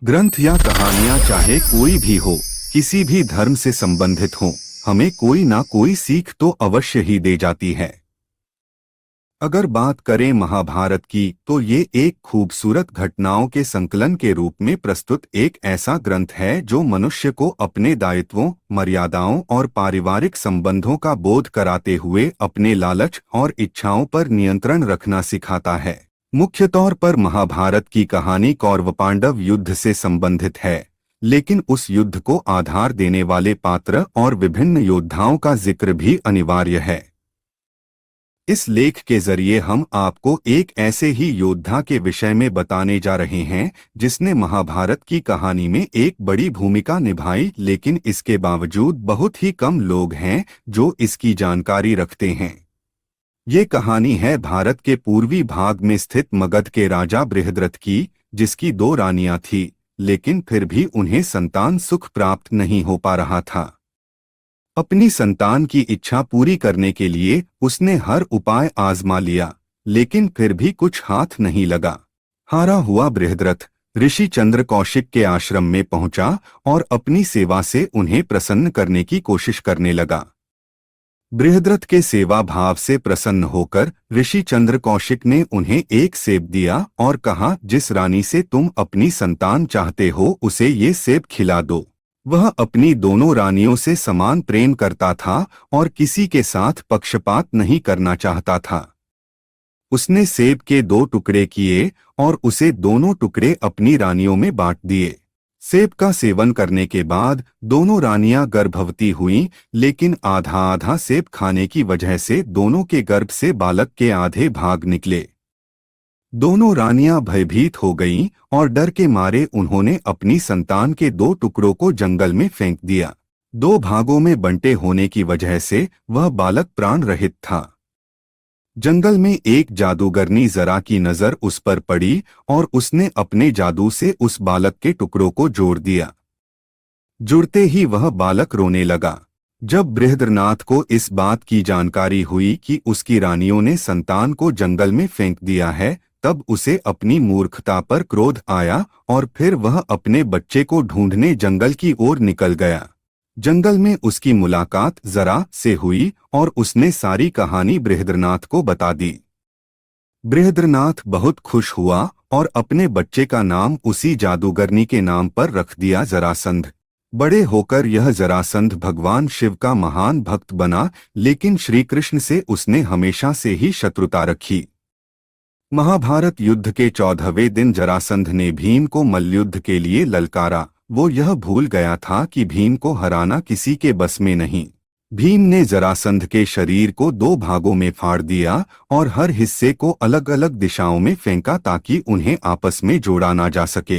ग्रंथ या कहानियां चाहे कोई भी हो, किसी भी धर्म से संबंधित हो, हमें कोई ना कोई सीख तो अवश्य ही दे जाती है। अगर बात करें महाभारत की, तो ये एक खूबसूरत घटनाओं के संकलन के रूप में प्रस्तुत एक ऐसा ग्रंथ है जो मनुष्य को अपने दायित्वों, मर्यादाओं और पारिवारिक संबंधों का बोध कराते हुए अपने लालच और इच्छाओं पर नियंत्रण रखना सिखाता है। मुख्य तौर पर महाभारत की कहानी कौरव पांडव युद्ध से संबंधित है, लेकिन उस युद्ध को आधार देने वाले पात्र और विभिन्न योद्धाओं का जिक्र भी अनिवार्य है। इस लेख के जरिए हम आपको एक ऐसे ही योद्धा के विषय में बताने जा रहे हैं जिसने महाभारत की कहानी में एक बड़ी भूमिका निभाई, लेकिन इसके बावजूद बहुत ही कम लोग हैं जो इसकी जानकारी रखते हैं। ये कहानी है भारत के पूर्वी भाग में स्थित मगध के राजा बृहद्रथ की, जिसकी 2 रानियां थीं, लेकिन फिर भी उन्हें संतान सुख प्राप्त नहीं हो पा रहा था। अपनी संतान की इच्छा पूरी करने के लिए उसने हर उपाय आजमा लिया, लेकिन फिर भी कुछ हाथ नहीं लगा। हारा हुआ बृहद्रथ ऋषि चंद्र कौशिक के आश्रम में पहुंचा और अपनी सेवा से उन्हें प्रसन्न करने की कोशिश करने लगा। बृहद्रथ के सेवा भाव से प्रसन्न होकर ऋषि चंद्र कौशिक ने उन्हें एक सेब दिया और कहा, जिस रानी से तुम अपनी संतान चाहते हो उसे ये सेब खिला दो। वह अपनी दोनों रानियों से समान प्रेम करता था और किसी के साथ पक्षपात नहीं करना चाहता था। उसने सेब के 2 टुकड़े किए और उसे दोनों टुकड़े अपनी रानियों में बांट दिए। सेब का सेवन करने के बाद दोनों रानियां गर्भवती हुईं, लेकिन आधा आधा सेब खाने की वजह से दोनों के गर्भ से बालक के आधे भाग निकले। दोनों रानियां भयभीत हो गईं और डर के मारे उन्होंने अपनी संतान के 2 टुकड़ों को जंगल में फेंक दिया। 2 भागों में बंटे होने की वजह से वह बालक प्राण रहित था। जंगल में एक जादूगरनी जरा की नजर उस पर पड़ी और उसने अपने जादू से उस बालक के टुकड़ों को जोड़ दिया। जुड़ते ही वह बालक रोने लगा। जब बृहद्रनाथ को इस बात की जानकारी हुई कि उसकी रानियों ने संतान को जंगल में फेंक दिया है, तब उसे अपनी मूर्खता पर क्रोध आया और फिर वह अपने बच्चे को ढूंढने जंगल की ओर निकल गया। जंगल में उसकी मुलाकात जरा से हुई और उसने सारी कहानी बृहद्रनाथ को बता दी। बृहद्रनाथ बहुत खुश हुआ और अपने बच्चे का नाम उसी जादूगरनी के नाम पर रख दिया, जरासंध। बड़े होकर यह जरासंध भगवान शिव का महान भक्त बना, लेकिन श्री कृष्ण से उसने हमेशा से ही शत्रुता रखी। महाभारत युद्ध के 14वें दिन जरासंध ने भीम को मल्लयुद्ध के लिए ललकारा। वो यह भूल गया था कि भीम को हराना किसी के बस में नहीं। भीम ने जरासंध के शरीर को 2 भागों में फाड़ दिया और हर हिस्से को अलग अलग दिशाओं में फेंका ताकि उन्हें आपस में जोड़ा ना जा सके।